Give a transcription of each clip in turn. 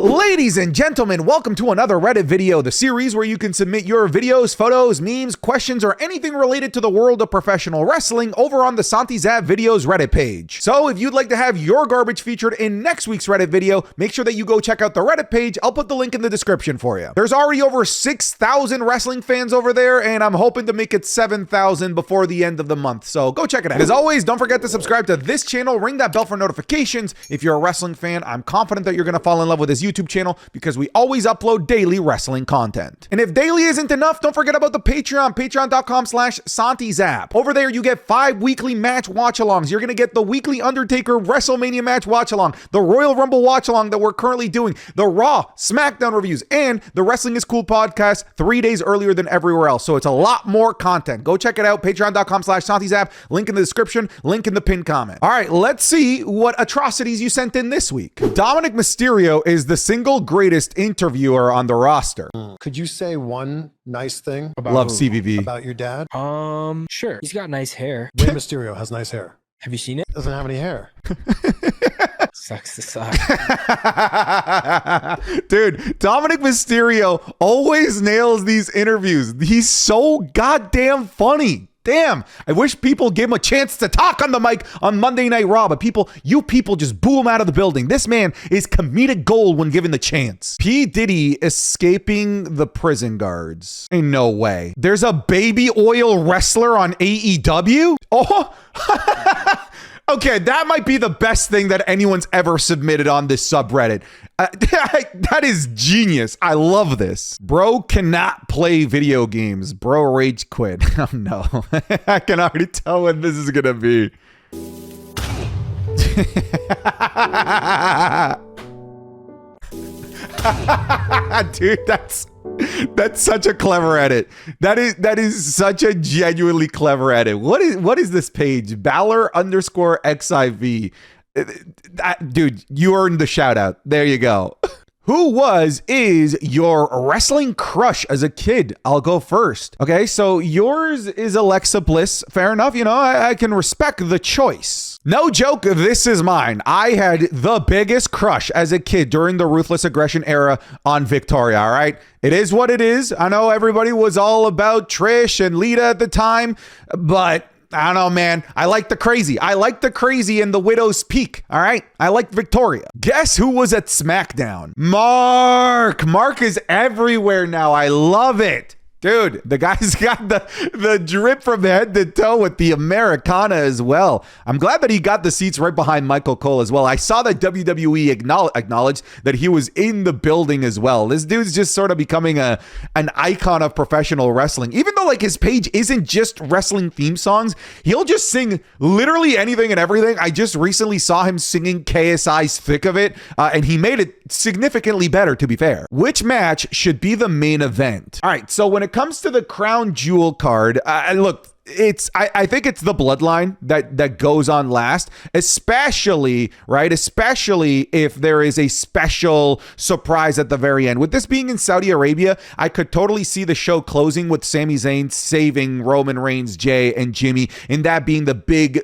Ladies and gentlemen, welcome to another Reddit video, the series where you can submit your videos, photos, memes, questions, or anything related to the world of professional wrestling over on the Santi Zap Videos Reddit page. So if you'd like to have your garbage featured in next week's Reddit video, make sure that you go check out the Reddit page. I'll put the link in the description for you. There's already over 6,000 wrestling fans over there, and I'm hoping to make it 7,000 before the end of the month. So go check it out. As always, don't forget to subscribe to this channel, ring that bell for notifications. If you're a wrestling fan, I'm confident that you're going to fall in love with this YouTube channel because we always upload daily wrestling content. And if daily isn't enough, don't forget about the Patreon, patreon.com/SantiZap. Over there, you get 5 weekly match watch-alongs. You're going to get the weekly Undertaker WrestleMania match watch-along, the Royal Rumble watch-along that we're currently doing, the Raw, SmackDown reviews, and the Wrestling is Cool podcast 3 days earlier than everywhere else. So it's a lot more content. Go check it out, patreon.com/SantiZap, link in the description, link in the pinned comment. All right, let's see what atrocities you sent in this week. Dominik Mysterio is the single greatest interviewer on the roster. Could you say one nice thing about Love CVV. about your dad? Sure. He's got nice hair. Rey Mysterio has nice hair. Have you seen it? Doesn't have any hair. Sucks to suck. Dude, Dominik Mysterio always nails these interviews. He's so goddamn funny. Damn, I wish people gave him a chance to talk on the mic on Monday Night Raw, but you people just boo him out of the building. This man is comedic gold when given the chance. P. Diddy escaping the prison guards. Ain't no way. There's a baby oil wrestler on AEW? Oh, okay, that might be the best thing that anyone's ever submitted on this subreddit. That is genius. I love this. Bro cannot play video games. Bro rage quit. Oh no. I can already tell what this is gonna be. Dude, that's such a clever edit. That is such a genuinely clever edit. What is this page? Balor_XIV. Dude, you earned the shout out. There you go. Who is your wrestling crush as a kid? I'll go first. Okay, so yours is Alexa Bliss. Fair enough. You know, I can respect the choice. No joke, this is mine. I had the biggest crush as a kid during the Ruthless Aggression era on Victoria, all right? It is what it is. I know everybody was all about Trish and Lita at the time, but I don't know, man. I like the crazy. I like the crazy and the Widow's Peak. All right. I like Victoria. Guess who was at SmackDown? Mark. Mark is everywhere now. I love it. Dude, the guy's got the drip from head to toe with the Americana as well. I'm glad that he got the seats right behind Michael Cole as well. I saw that WWE acknowledged that he was in the building as well. This dude's just sort of becoming an icon of professional wrestling. Even though like his page isn't just wrestling theme songs, he'll just sing literally anything and everything. I just recently saw him singing KSI's Thick of It, and he made it significantly better, to be fair. Which match should be the main event? All right, so when it comes to the crown jewel card, look, I think it's the bloodline that goes on last, especially if there is a special surprise at the very end. With this being in Saudi Arabia, I could totally see the show closing with Sami Zayn saving Roman Reigns, Jay, and Jimmy, and that being the big,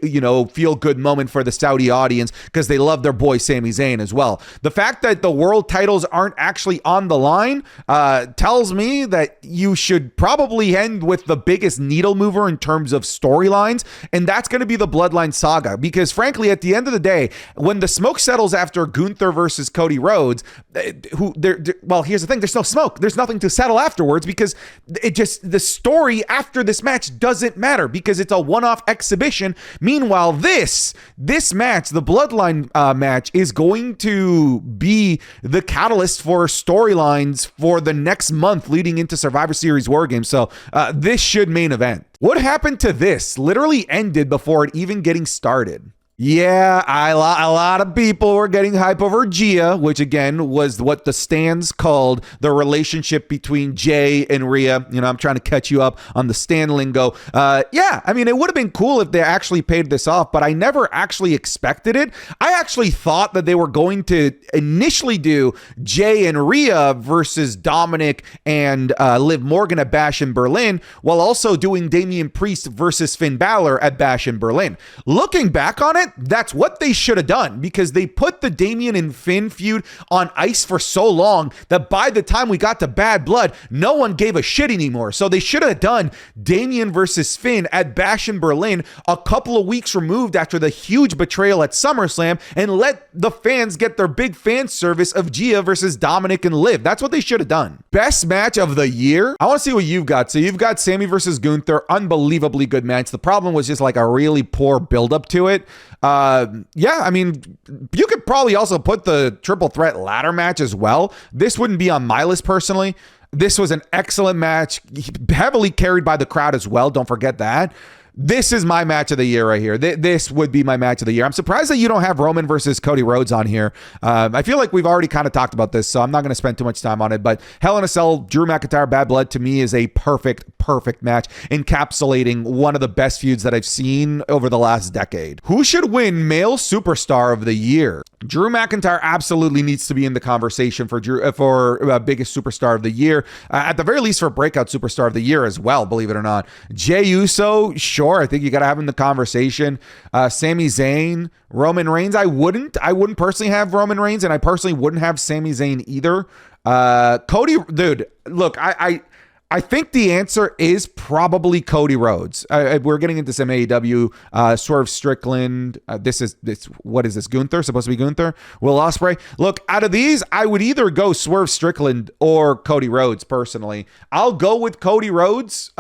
feel good moment for the Saudi audience because they love their boy Sami Zayn as well. The fact that the world titles aren't actually on the line tells me that you should probably end with the biggest needle mover in terms of storylines, and that's going to be the Bloodline saga, because frankly, at the end of the day, when the smoke settles after Gunther versus Cody Rhodes, well, here's the thing, there's no smoke, there's nothing to settle afterwards, because the story after this match doesn't matter because it's a one-off exhibition. Meanwhile, this match, the Bloodline match, is going to be the catalyst for storylines for the next month leading into Survivor Series War Games. So this should main event. What happened to this? Literally ended before it even getting started. Yeah, a lot of people were getting hype over Gia, which again was what the stands called the relationship between Jay and Rhea. I'm trying to catch you up on the Stan lingo. Yeah, I mean, it would have been cool if they actually paid this off, but I never actually expected it. I actually thought that they were going to initially do Jay and Rhea versus Dominik and Liv Morgan at Bash in Berlin, while also doing Damian Priest versus Finn Balor at Bash in Berlin. Looking back on it, it? That's what they should have done, because they put the Damian and Finn feud on ice for so long that by the time we got to Bad Blood, no one gave a shit anymore. So they should have done Damian versus Finn at Bash in Berlin a couple of weeks removed after the huge betrayal at SummerSlam, and let the fans get their big fan service of Gia versus Dominik and Liv. That's what they should have done. Best match of the year? I want to see what you've got. So you've got Sammy versus Gunther. Unbelievably good match. The problem was just like a really poor buildup to it. Yeah, I mean, you could probably also put the triple threat ladder match as well. This wouldn't be on my list personally. This was an excellent match, heavily carried by the crowd as well. Don't forget that. This is my match of the year right here. This would be my match of the year. I'm surprised that you don't have Roman versus Cody Rhodes on here. I feel like we've already kind of talked about this, so I'm not going to spend too much time on it. But Hell in a Cell, Drew McIntyre, Bad Blood, to me is a perfect match, encapsulating one of the best feuds that I've seen over the last decade. Who should win Male Superstar of the Year? Drew McIntyre absolutely needs to be in the conversation for biggest superstar of the year. At the very least, for breakout superstar of the year as well, believe it or not. Jey Uso, sure, I think you got to have him in the conversation. Sami Zayn, Roman Reigns. I wouldn't personally have Roman Reigns, and I personally wouldn't have Sami Zayn either. Cody, dude, look, I think the answer is probably Cody Rhodes. We're getting into some AEW. Swerve Strickland. What is this? Gunther? Supposed to be Gunther? Will Ospreay? Look, out of these, I would either go Swerve Strickland or Cody Rhodes personally. I'll go with Cody Rhodes.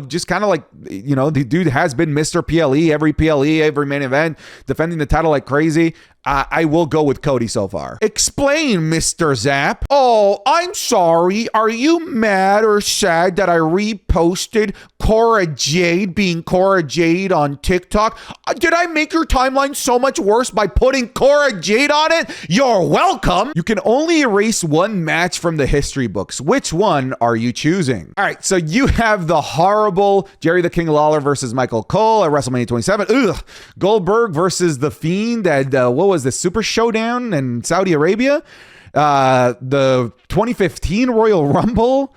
Just kind of like, the dude has been Mr. PLE, every main event, defending the title like crazy. I will go with Cody so far. Explain, Mr. Zap. Oh, I'm sorry. Are you mad or sad that I reposted Cora Jade being Cora Jade on TikTok? Did I make your timeline so much worse by putting Cora Jade on it? You're welcome. You can only erase one match from the history books. Which one are you choosing? All right, so you have the horrible Jerry the King Lawler versus Michael Cole at WrestleMania 27. Ugh. Goldberg versus The Fiend at, what was this, Super Showdown in Saudi Arabia? The 2015 Royal Rumble.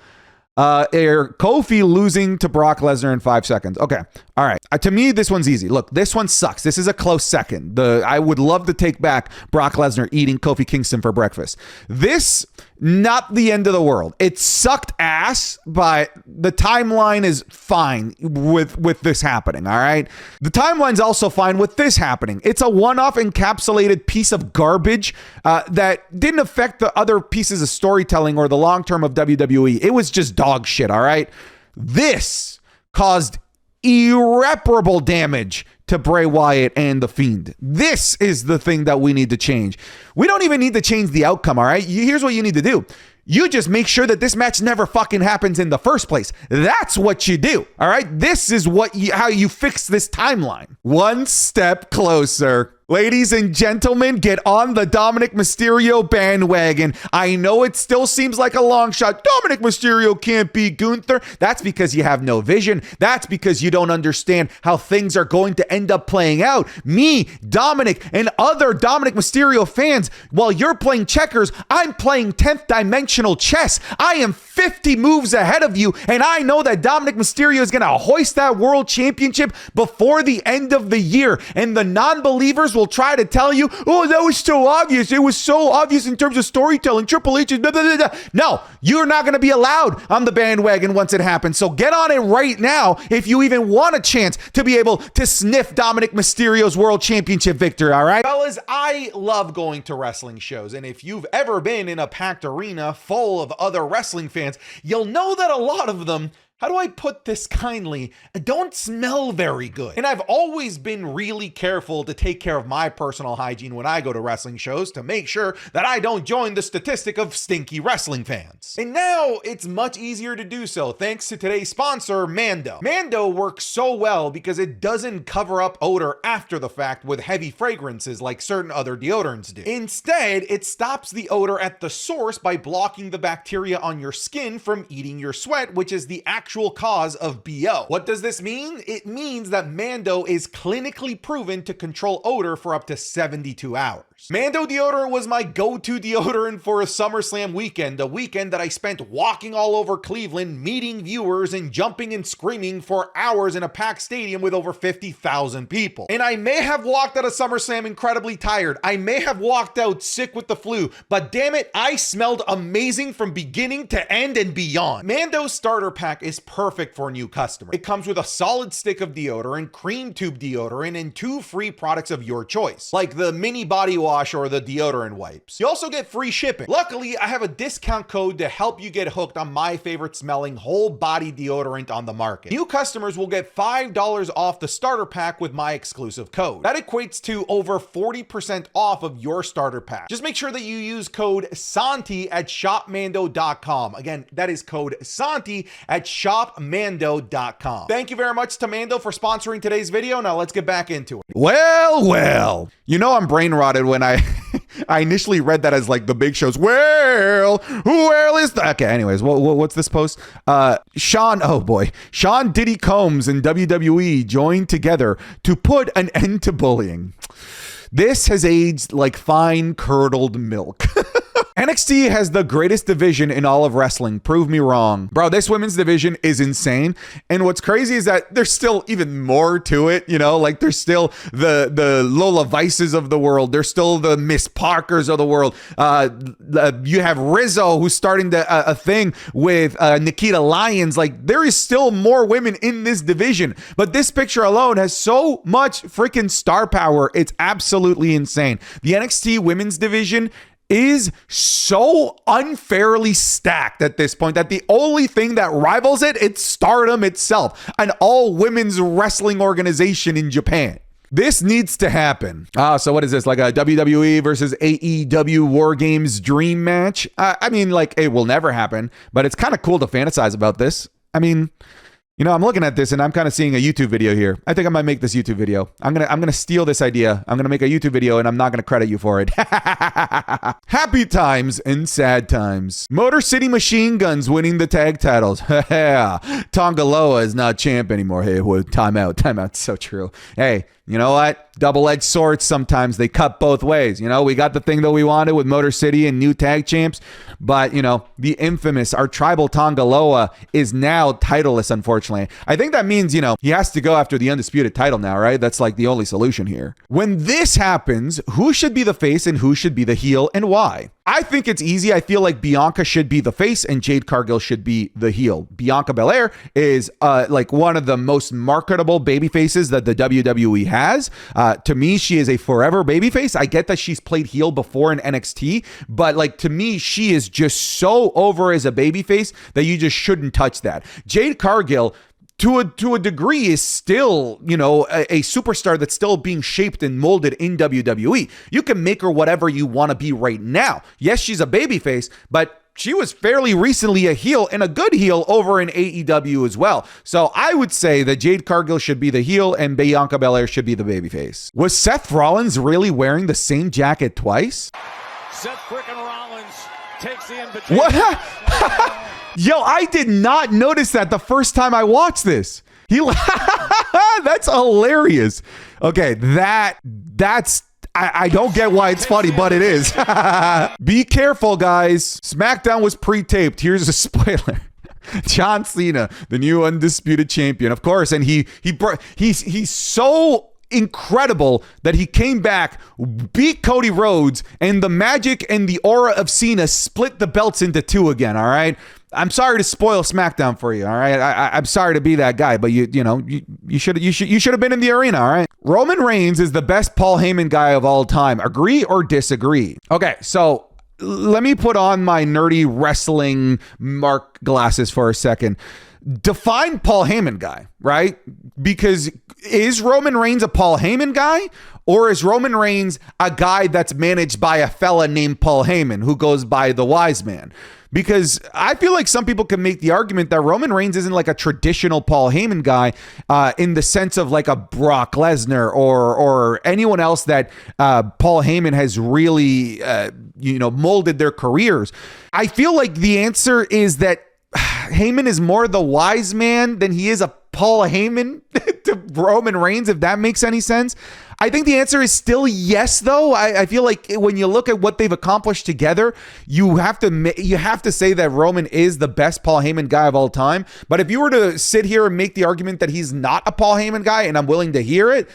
Kofi losing to Brock Lesnar in 5 seconds. Okay. All right. To me, this one's easy. Look, this one sucks. This is a close second. I would love to take back Brock Lesnar eating Kofi Kingston for breakfast. This, not the end of the world. It sucked ass, but the timeline is fine with this happening. All right. The timeline's also fine with this happening. It's a one-off encapsulated piece of garbage that didn't affect the other pieces of storytelling or the long term of WWE. It was just dog shit. All right. This caused irreparable damage to Bray Wyatt and The Fiend. This is the thing that we need to change. We don't even need to change the outcome, all right? Here's what you need to do. You just make sure that this match never fucking happens in the first place. That's what you do, all right? This is how you fix this timeline. One step closer. Ladies and gentlemen, get on the Dominik Mysterio bandwagon. I know it still seems like a long shot. Dominik Mysterio can't beat Gunther. That's because you have no vision. That's because you don't understand how things are going to end up playing out. Me, Dominik, and other Dominik Mysterio fans, while you're playing checkers, I'm playing 10th dimensional chess. I am 50 moves ahead of you, and I know that Dominik Mysterio is going to hoist that world championship before the end of the year. And the non-believers will try to tell you, oh, that was so obvious. It was so obvious in terms of storytelling. Triple H is blah, blah, blah, blah. No, you're not going to be allowed on the bandwagon once it happens. So get on it right now if you even want a chance to be able to sniff Dominik Mysterio's world championship victory, all right? Fellas, I love going to wrestling shows, and if you've ever been in a packed arena full of other wrestling fans, you'll know that a lot of them, how do I put this kindly, don't smell very good. And I've always been really careful to take care of my personal hygiene when I go to wrestling shows to make sure that I don't join the statistic of stinky wrestling fans. And now it's much easier to do so thanks to today's sponsor, Mando. Mando works so well because it doesn't cover up odor after the fact with heavy fragrances like certain other deodorants do. Instead, it stops the odor at the source by blocking the bacteria on your skin from eating your sweat, which is the actual actual cause of BO. What does this mean? It means that Mando is clinically proven to control odor for up to 72 hours. Mando deodorant was my go-to deodorant for a SummerSlam weekend, a weekend that I spent walking all over Cleveland, meeting viewers and jumping and screaming for hours in a packed stadium with over 50,000 people. And I may have walked out of SummerSlam incredibly tired. I may have walked out sick with the flu, but damn it, I smelled amazing from beginning to end and beyond. Mando's starter pack is perfect for a new customer. It comes with a solid stick of deodorant, cream tube deodorant, and 2 free products of your choice, like the mini body wash or the deodorant wipes. You also get free shipping. Luckily, I have a discount code to help you get hooked on my favorite smelling whole body deodorant on the market. New customers will get $5 off the starter pack with my exclusive code. That equates to over 40% off of your starter pack. Just make sure that you use code Santi at shopmando.com. Again, that is code Santi at shopmando.com. Thank you very much to Mando for sponsoring today's video. Now let's get back into it. Well. You know I'm brain rotted when I initially read that as like the Big Show's, well, who is that? Okay, anyways, what's this post? Sean Diddy Combs and WWE joined together to put an end to bullying. This has aged like fine curdled milk. NXT has the greatest division in all of wrestling. Prove me wrong. Bro, this women's division is insane. And what's crazy is that there's still even more to it, you know? Like there's still the Lola Vices of the world. There's still the Miss Parkers of the world. You have Rizzo who's starting a thing with Nikita Lyons. Like there is still more women in this division. But this picture alone has so much freaking star power. It's absolutely insane. The NXT women's division is so unfairly stacked at this point that the only thing that rivals it's Stardom itself, an all-women's wrestling organization in Japan. This needs to happen. So what is this? Like a WWE versus AEW War Games dream match? I mean, like it will never happen, but it's kind of cool to fantasize about this. I mean, you know, I'm looking at this and I'm kind of seeing a YouTube video here. I think I might make this YouTube video. I'm gonna steal this idea. I'm gonna make a YouTube video and I'm not gonna credit you for it. Happy times and sad times. Motor City Machine Guns winning the tag titles. Tonga Loa is not champ anymore. Hey, timeout. So true. Hey, you know what? Double-edged swords, sometimes they cut both ways. You know, we got the thing that we wanted with Motor City and new tag champs, but, you know, the infamous, our tribal Tonga Loa is now titleless, unfortunately. I think that means, you know, he has to go after the undisputed title now, right? That's like the only solution here. When this happens, who should be the face and who should be the heel and why? I think it's easy. I feel like Bianca should be the face and Jade Cargill should be the heel. Bianca Belair is like one of the most marketable baby faces that the WWE has. To me, she is a forever babyface. I get that she's played heel before in NXT, but like to me, she is just so over as a babyface that you just shouldn't touch that. Jade Cargill, to a degree, is still, you know, a superstar that's still being shaped and molded in WWE. You can make her whatever you want to be right now. Yes, she's a babyface, but she was fairly recently a heel and a good heel over in AEW as well. So I would say that Jade Cargill should be the heel and Bianca Belair should be the babyface. Was Seth Rollins really wearing the same jacket twice? Seth frickin' Rollins takes the invitation. What? Yo, I did not notice that the first time I watched this. That's hilarious. Okay, that's I don't get why it's funny, but it is. Be careful, guys. SmackDown was pre-taped. Here's a spoiler. John Cena, the new undisputed champion, of course, and he's so incredible that he came back, beat Cody Rhodes, and the magic and the aura of Cena split the belts into two again. All right. I'm sorry to spoil SmackDown for you, all right? I'm sorry to be that guy, but you should have been in the arena, all right? Roman Reigns is the best Paul Heyman guy of all time. Agree or disagree? Okay, so let me put on my nerdy wrestling Mark glasses for a second. Define Paul Heyman guy, right? Because is Roman Reigns a Paul Heyman guy? Or is Roman Reigns a guy that's managed by a fella named Paul Heyman who goes by the Wise Man? Because I feel like some people can make the argument that Roman Reigns isn't like a traditional Paul Heyman guy in the sense of like a Brock Lesnar or anyone else that Paul Heyman has really, molded their careers. I feel like the answer is that Heyman is more the wise man than he is a Paul Heyman to Roman Reigns, if that makes any sense. I think the answer is still yes, though. I feel like when you look at what they've accomplished together, you have to say that Roman is the best Paul Heyman guy of all time. But if you were to sit here and make the argument that he's not a Paul Heyman guy, and I'm willing to hear it,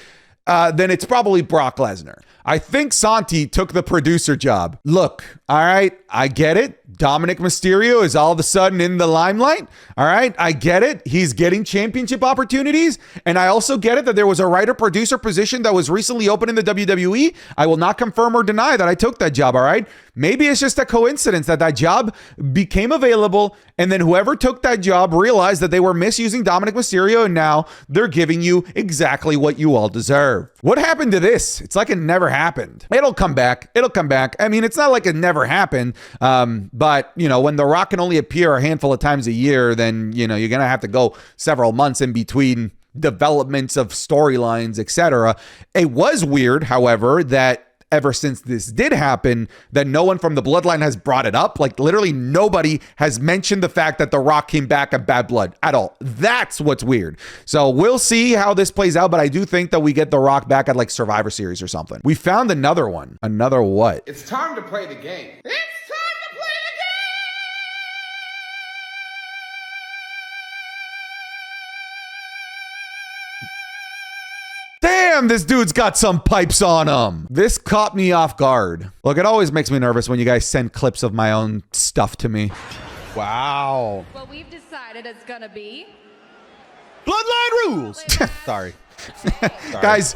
then it's probably Brock Lesnar. I think Santi took the producer job. Look, all right, I get it. Dominik Mysterio is all of a sudden in the limelight. All right, I get it. He's getting championship opportunities. And I also get it that there was a writer-producer position that was recently open in the WWE. I will not confirm or deny that I took that job, all right? Maybe it's just a coincidence that that job became available, and then whoever took that job realized that they were misusing Dominik Mysterio, and now they're giving you exactly what you all deserve. What happened to this? It's like it never happened. It'll come back. It'll come back. I mean, it's not like it never happened, but, you know, when The Rock can only appear a handful of times a year, then, you know, you're going to have to go several months in between developments of storylines, etc. It was weird, however, that ever since this did happen, that no one from the bloodline has brought it up. Like, literally nobody has mentioned the fact that The Rock came back at Bad Blood at all. That's what's weird. So we'll see how this plays out, but I do think that we get The Rock back at like Survivor Series or something. We found another one. Another what? It's time to play the game. It's time to play the game! Damn, this dude's got some pipes on him. This caught me off guard. Look, it always makes me nervous when you guys send clips of my own stuff to me. Wow. What we've decided it's gonna be. Bloodline rules. Sorry. Guys,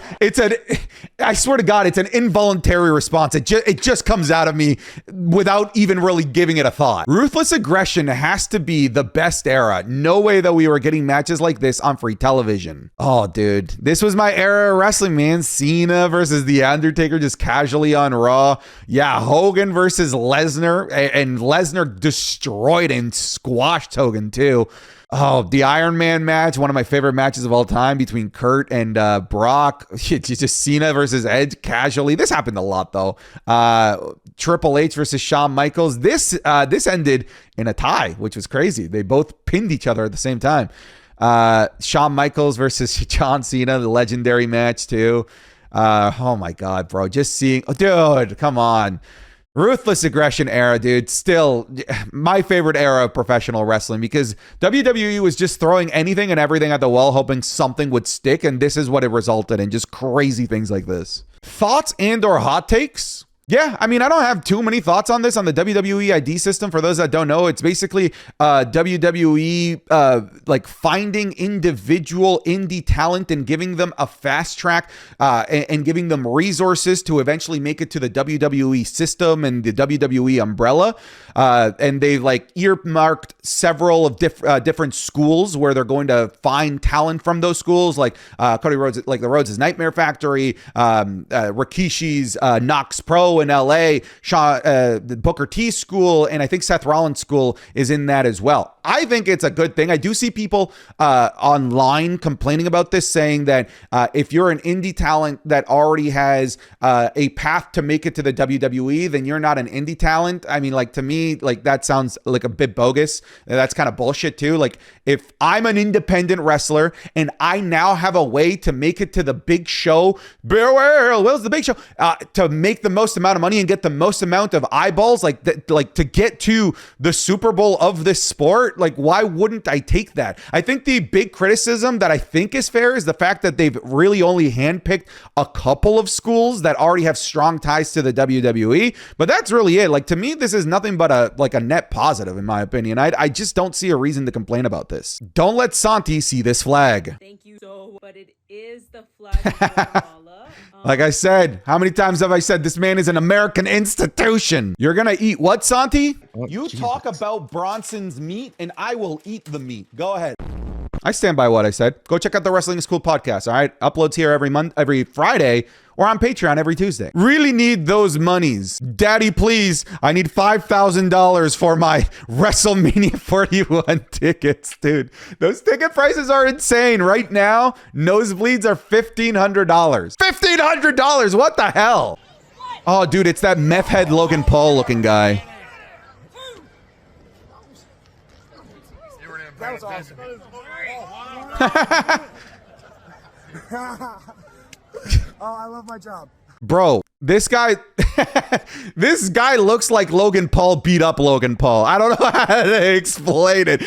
I swear to God, it's an involuntary response. It just comes out of me without even really giving it a thought. Ruthless Aggression has to be the best era. No way that we were getting matches like this on free television. Oh, dude, this was my era of wrestling, man. Cena versus The Undertaker just casually on Raw. Yeah, Hogan versus Lesnar, and Lesnar destroyed and squashed Hogan too. Oh, the Iron Man match, one of my favorite matches of all time between Kurt and Brock. Just Cena versus Edge casually. This happened a lot, though. Triple H versus Shawn Michaels. This ended in a tie, which was crazy. They both pinned each other at the same time. Shawn Michaels versus John Cena, the legendary match, too. Oh, my God, bro. Just seeing... Oh, dude, come on. Ruthless Aggression era, dude. Still my favorite era of professional wrestling, because WWE was just throwing anything and everything at the wall, hoping something would stick. And this is what it resulted in. Just crazy things like this. Thoughts and or hot takes? Yeah, I mean, I don't have too many thoughts on this, on the WWE ID system. For those that don't know, it's basically WWE like finding individual indie talent and giving them a fast track and giving them resources to eventually make it to the WWE system and the WWE umbrella. And they like earmarked several of different schools where they're going to find talent from those schools, like Cody Rhodes, like the Rhodes' Nightmare Factory, Rikishi's Knox Pro in LA, the Booker T school, and I think Seth Rollins school is in that as well. I think it's a good thing. I do see people online complaining about this, saying that if you're an indie talent that already has a path to make it to the WWE, then you're not an indie talent. I mean, like, to me, like, that sounds like a bit bogus. That's kind of bullshit too. Like, if I'm an independent wrestler and I now have a way to make it to the big show, where's the big show, to make the most amount of money and get the most amount of eyeballs, like to get to the Super Bowl of this sport, like, why wouldn't I take that? I think the big criticism that I think is fair is the fact that they've really only handpicked a couple of schools that already have strong ties to the WWE, but that's really it. Like, to me, this is nothing but a net positive, in my opinion. I just don't see a reason to complain about this. Don't let Santi see this flag. Thank you so, but it is the flag of Guatemala. Like I said, how many times have I said this man is an American institution? You're gonna eat what, Santi? You talk about Bronson's meat and I will eat the meat. Go ahead. I stand by what I said. Go check out the Wrestling is Cool podcast, all right? Uploads here every Friday, or on Patreon every Tuesday. Really need those monies. Daddy, please. I need $5,000 for my WrestleMania 41 tickets, dude. Those ticket prices are insane. Right now, nosebleeds are $1,500. $1,500! What the hell? Oh, dude, it's that meth head Logan Paul looking guy. That was awesome. Oh, I love my job. Bro, this guy, this guy looks like Logan Paul beat up Logan Paul. I don't know how to explain it.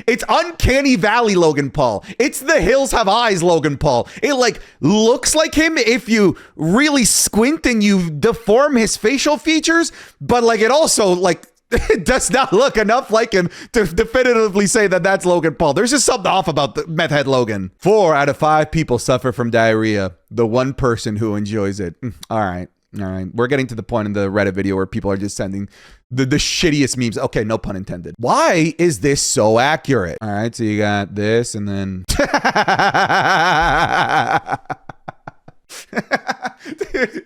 It's Uncanny Valley Logan Paul. It's The Hills Have Eyes Logan Paul. It like looks like him if you really squint and you deform his facial features, but like it also like it does not look enough like him to definitively say that that's Logan Paul. There's just something off about the meth head Logan. 4 out of 5 people suffer from diarrhea. The one person who enjoys it. All right. We're getting to the point in the Reddit video where people are just sending the shittiest memes. Okay, no pun intended. Why is this so accurate? All right, so you got this and then... Dude.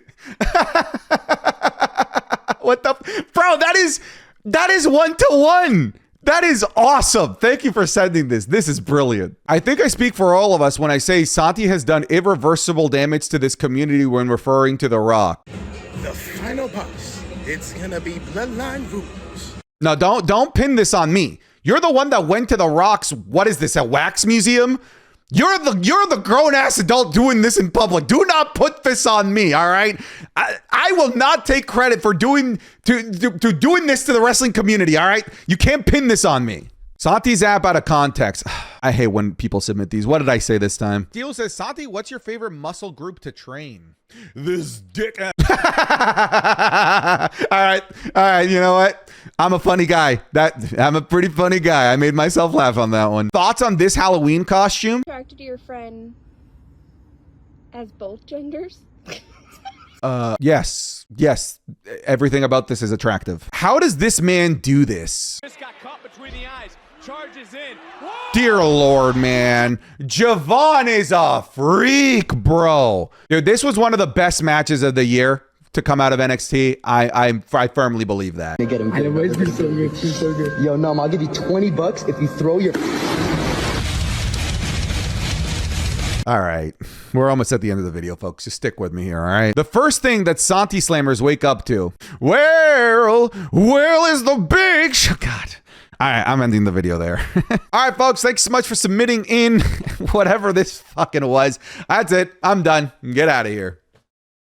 What the... Bro, that is 1-to-1. That is awesome. Thank you for sending this. This is brilliant. I think I speak for all of us when I say Santi has done irreversible damage to this community when referring to The Rock. The final boss. It's gonna be Bloodline Rules. No, don't pin this on me. You're the one that went to The Rock's, what is this, a wax museum? You're the grown-ass adult doing this in public. Do not put this on me, all right? I will not take credit for doing this to the wrestling community, all right? You can't pin this on me. Santi's app out of context. I hate when people submit these. What did I say this time? Steele says, Santi, what's your favorite muscle group to train? This dick. All right, you know what? I'm a funny guy. I'm a pretty funny guy. I made myself laugh on that one. Thoughts on this Halloween costume? Attracted to your friend as both genders? Yes. Everything about this is attractive. How does this man do this? Just got caught between the eyes. Charges in. Whoa! Dear Lord, man. Javon is a freak, bro. Dude, this was one of the best matches of the year to come out of NXT. I firmly believe that. Get him. So good. Yo, Nom, I'll give you $20 if you throw your... All right. We're almost at the end of the video, folks. Just stick with me here, all right? The first thing that Santi Slammers wake up to, well is the big... God. All right, I'm ending the video there. All right, folks, thanks so much for submitting in whatever this fucking was. That's it. I'm done. Get out of here.